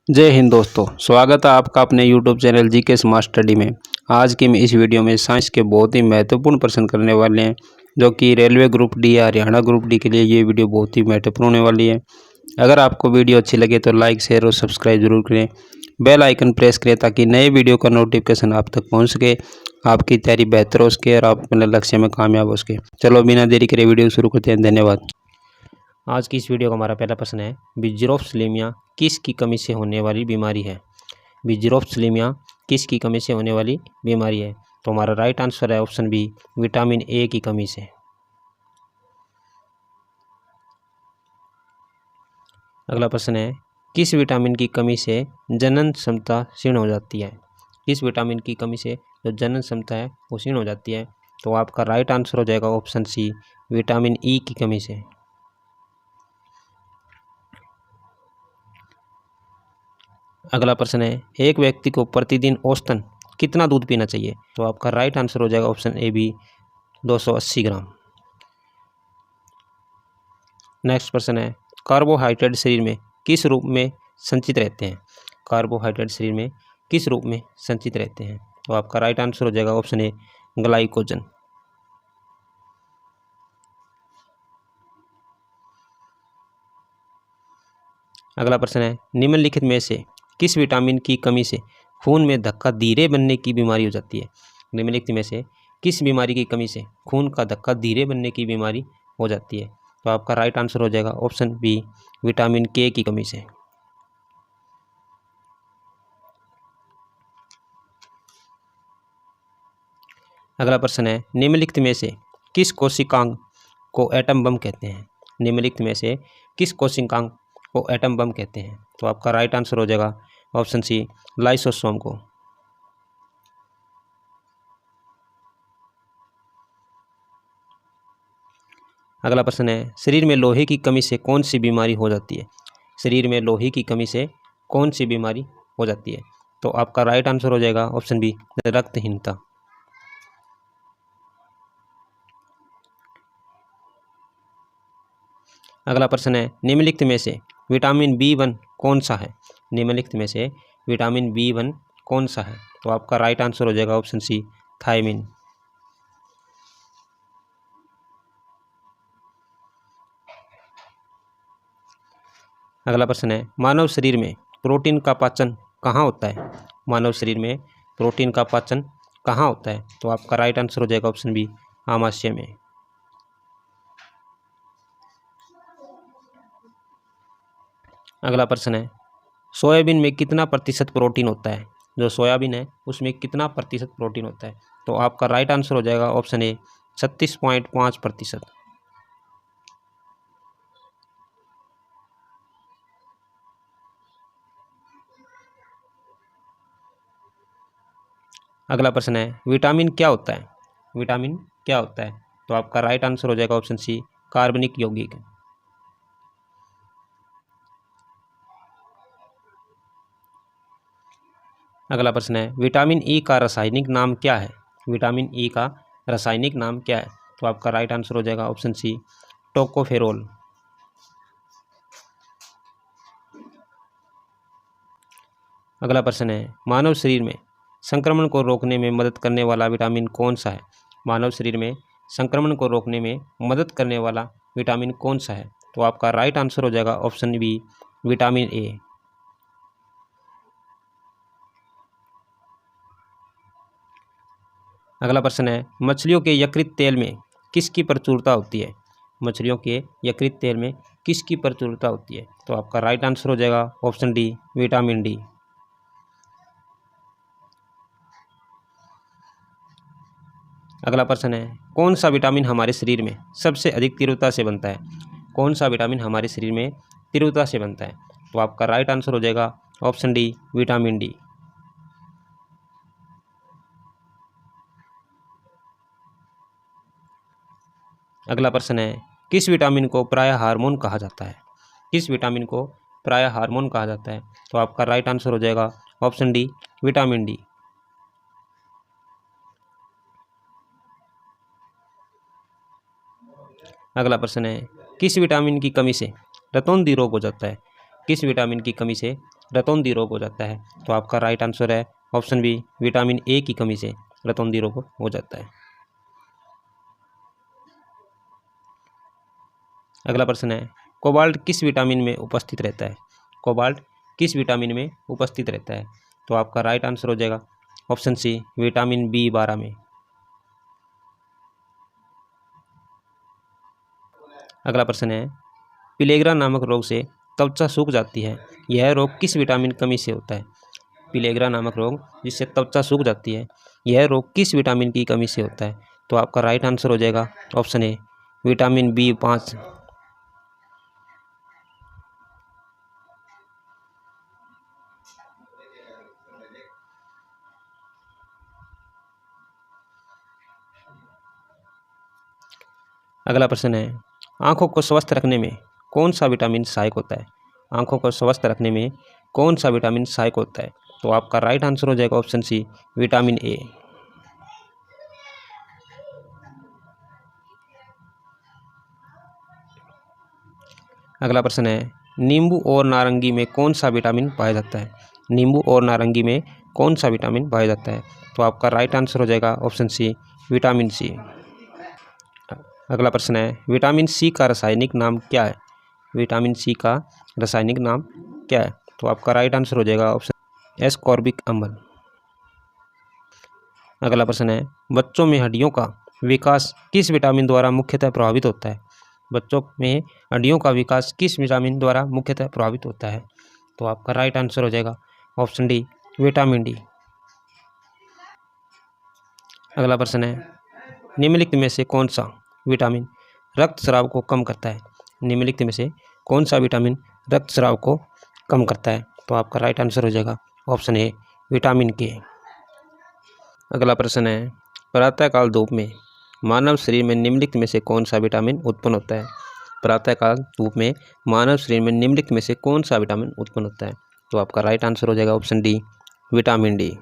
जय हिंद दोस्तों, स्वागत है आपका अपने YouTube channel GK smart study में। आज की इस वीडियो में साइंस के बहुत ही महत्वपूर्ण प्रश्न करने वाले हैं, जो कि रेलवे ग्रुप डी या हरियाणा ग्रुप डी के लिए ये वीडियो बहुत ही महत्वपूर्ण होने वाली है। अगर आपको वीडियो अच्छी लगे तो लाइक, शेयर और सब्सक्राइब जरूर करें। बेल आइकन प्रेस करें ताकि नए वीडियो का नोटिफिकेशन आप तक पहुँच सके, आपकी तैयारी बेहतर हो सके और आप अपने लक्ष्य में कामयाब हो सके। चलो बिना देरी करे वीडियो शुरू करते हैं। धन्यवाद। आज की इस वीडियो का हमारा पहला प्रश्न है, बिजरोफ्थलीमिया किसकी कमी से होने वाली बीमारी है? बिजरोफ्थलीमिया किसकी कमी से होने वाली बीमारी है? तो हमारा राइट आंसर है ऑप्शन बी, विटामिन ए की कमी से। अगला प्रश्न है, किस विटामिन की कमी से जनन क्षमता क्षीण हो जाती है? किस विटामिन की कमी से जो जनन क्षमता है वो क्षीण हो जाती है? तो आपका राइट आंसर हो जाएगा ऑप्शन सी, विटामिन ई की कमी से। अगला प्रश्न है, एक व्यक्ति को प्रतिदिन औसतन कितना दूध पीना चाहिए? तो आपका राइट आंसर हो जाएगा option A B, 280 gram. Next प्रश्न है, कार्बोहाइड्रेट शरीर में किस रूप में संचित रहते हैं? कार्बोहाइड्रेट शरीर में किस रूप में संचित रहते हैं? तो आपका राइट आंसर हो जाएगा ऑप्शन ए, ग्लाइकोजन। अगला प्रश्न है, निम्नलिखित में से किस विटामिन की कमी से खून में धक्का धीरे बनने की बीमारी हो जाती है? निम्नलिखित में से किस बीमारी की कमी से खून का धक्का धीरे बनने की बीमारी हो जाती है? तो आपका राइट आंसर हो जाएगा ऑप्शन बी, विटामिन के की कमी से। अगला प्रश्न है, निम्नलिखित में से किस कोशिकांग को एटम बम कहते हैं? निम्नलिखित में से किस कोशिकांग को एटम बम कहते हैं? तो आपका राइट आंसर हो जाएगा ऑप्शन सी, लाइसोसोम को। अगला प्रश्न है, शरीर में लोहे की कमी से कौन सी बीमारी हो जाती है? शरीर में लोहे की कमी से कौन सी बीमारी हो जाती है? तो आपका राइट आंसर हो जाएगा ऑप्शन बी, रक्तहीनता। अगला प्रश्न है, निम्नलिखित में से विटामिन B1 कौन सा है? निम्नलिखित में से विटामिन B1 कौन सा है? तो आपका राइट आंसर हो जाएगा ऑप्शन सी, थायमिन। अगला प्रश्न है, मानव शरीर में प्रोटीन का पाचन कहाँ होता है? मानव शरीर में प्रोटीन का पाचन कहाँ होता है? तो आपका राइट आंसर हो जाएगा ऑप्शन बी, आमाशय में। अगला प्रश्न है, सोयाबीन में कितना प्रतिशत प्रोटीन होता है? जो सोयाबीन है उसमें कितना प्रतिशत प्रोटीन होता है? तो आपका राइट आंसर हो जाएगा ऑप्शन ए, 36.5%। अगला प्रश्न है, विटामिन क्या होता है? विटामिन क्या होता है? तो आपका राइट आंसर हो जाएगा ऑप्शन सी, कार्बनिक यौगिक। अगला प्रश्न है, विटामिन ई का रासायनिक नाम क्या है? विटामिन ई का रासायनिक नाम क्या है? तो आपका राइट आंसर हो जाएगा ऑप्शन सी, टोकोफेरोल। अगला प्रश्न है, मानव शरीर में संक्रमण को रोकने में मदद करने वाला विटामिन कौन सा है? मानव शरीर में संक्रमण को रोकने में मदद करने वाला विटामिन कौन सा है? तो आपका राइट आंसर हो जाएगा ऑप्शन बी, विटामिन ए। अगला प्रश्न है, मछलियों के यकृत तेल में किसकी प्रचुरता होती है? मछलियों के यकृत तेल में किसकी प्रचुरता होती है? तो आपका राइट आंसर हो जाएगा ऑप्शन डी, विटामिन डी। अगला प्रश्न है, कौन सा विटामिन हमारे शरीर में सबसे अधिक तीव्रता से बनता है? कौन सा विटामिन हमारे शरीर में तीव्रता से बनता है? तो आपका राइट आंसर हो जाएगा ऑप्शन डी, विटामिन डी। अगला प्रश्न है, किस विटामिन को प्रायः हार्मोन कहा जाता है? किस विटामिन को प्रायः हार्मोन कहा जाता है? तो आपका राइट आंसर हो जाएगा ऑप्शन डी, विटामिन डी। अगला प्रश्न है, किस विटामिन की कमी से रतौंधी रोग हो जाता है? किस विटामिन की कमी से रतौंधी रोग हो जाता है। तो आपका राइट आंसर है ऑप्शन बी, विटामिन ए की कमी से रतौंधी रोग हो जाता है। अगला प्रश्न है, कोबाल्ट किस विटामिन में उपस्थित रहता है? कोबाल्ट किस विटामिन में उपस्थित रहता है? तो आपका राइट आंसर हो जाएगा ऑप्शन सी, विटामिन बी12 में। अगला प्रश्न है, पिलेग्रा नामक रोग से त्वचा सूख जाती है, यह रोग किस विटामिन कमी से होता है? पिलेग्रा नामक रोग जिससे त्वचा सूख जाती है, यह रोग किस विटामिन की कमी से होता है? तो आपका राइट आंसर हो जाएगा ऑप्शन ए, विटामिन बी5। अगला प्रश्न है, आंखों को स्वस्थ रखने में कौन सा विटामिन सहायक होता है? आंखों को स्वस्थ रखने में कौन सा विटामिन सहायक होता है? तो आपका राइट आंसर हो जाएगा ऑप्शन सी, विटामिन ए। अगला प्रश्न है, नींबू और नारंगी में कौन सा विटामिन पाया जाता है? नींबू और नारंगी में कौन सा विटामिन पाया जाता है? तो आपका राइट आंसर हो जाएगा ऑप्शन सी, विटामिन सी। अगला प्रश्न है, विटामिन सी का रासायनिक नाम क्या है? विटामिन सी का रासायनिक नाम क्या है? तो आपका राइट आंसर हो जाएगा ऑप्शन एस्कॉर्बिक अम्ल। अगला प्रश्न है, बच्चों में हड्डियों का विकास किस विटामिन द्वारा मुख्यतः प्रभावित होता है? बच्चों में हड्डियों का विकास किस विटामिन द्वारा मुख्यतः प्रभावित होता है? तो आपका राइट आंसर हो जाएगा ऑप्शन डी, विटामिन डी। अगला प्रश्न है, निम्नलिखित में से कौन सा विटामिन रक्तस्राव को कम करता है? निम्नलिखित में से कौन सा विटामिन रक्तस्राव को कम करता है? तो आपका राइट आंसर हो जाएगा ऑप्शन ए, विटामिन के। अगला प्रश्न है, प्रातःकाल धूप में मानव शरीर में निम्नलिखित में से कौन सा विटामिन उत्पन्न होता है? प्रातःकाल धूप में मानव शरीर में निम्नलिखित में से कौन सा विटामिन उत्पन्न होता है? तो आपका राइट आंसर हो जाएगा ऑप्शन डी, विटामिन डी।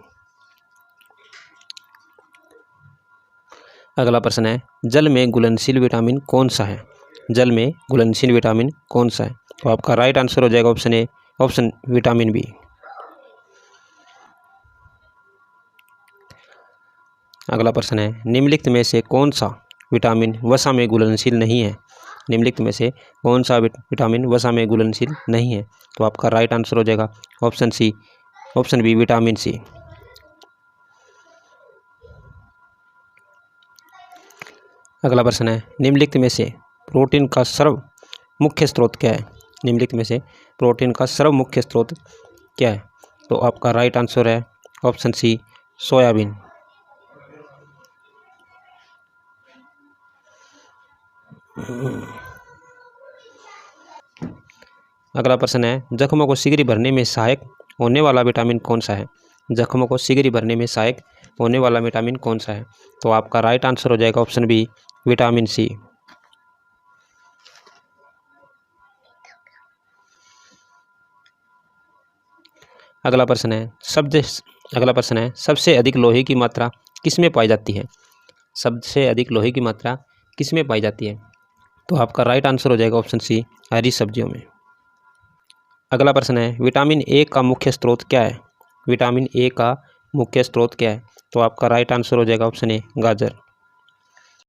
अगला प्रश्न है, जल में घुलनशील विटामिन कौन सा है? जल में घुलनशील विटामिन कौन सा है? तो आपका राइट आंसर हो जाएगा option A, option vitamin B. अगला प्रश्न है, निम्नलिखित में से कौन सा विटामिन वसा में घुलनशील नहीं है? निम्नलिखित में से कौन सा विटामिन वसा में घुलनशील नहीं है? तो आपका राइट आंसर हो जाएगा option C, option B, vitamin C. अगला प्रश्न है, निम्नलिखित में से प्रोटीन का सर्व मुख्य स्रोत क्या है? निम्नलिखित में से प्रोटीन का सर्व मुख्य स्रोत क्या है? तो आपका राइट आंसर है ऑप्शन सी, सोयाबीन। अगला प्रश्न है, जख्मों को शीघ्र भरने में सहायक होने वाला विटामिन कौन सा है? जख्मों को शीघ्र भरने में सहायक होने वाला विटामिन कौन सा है? तो आपका राइट आंसर हो जाएगा ऑप्शन बी, विटामिन सी। अगला प्रश्न है, सबसे अधिक लोहे की मात्रा किसमें पाई जाती है? सबसे अधिक लोहे की मात्रा किसमें पाई जाती है? तो आपका राइट आंसर हो जाएगा ऑप्शन सी, हरी सब्जियों में। अगला प्रश्न है, विटामिन ए का मुख्य स्रोत क्या है? विटामिन ए का मुख्य स्रोत क्या है? तो आपका राइट आंसर हो जाएगा ऑप्शन ए, गाजर।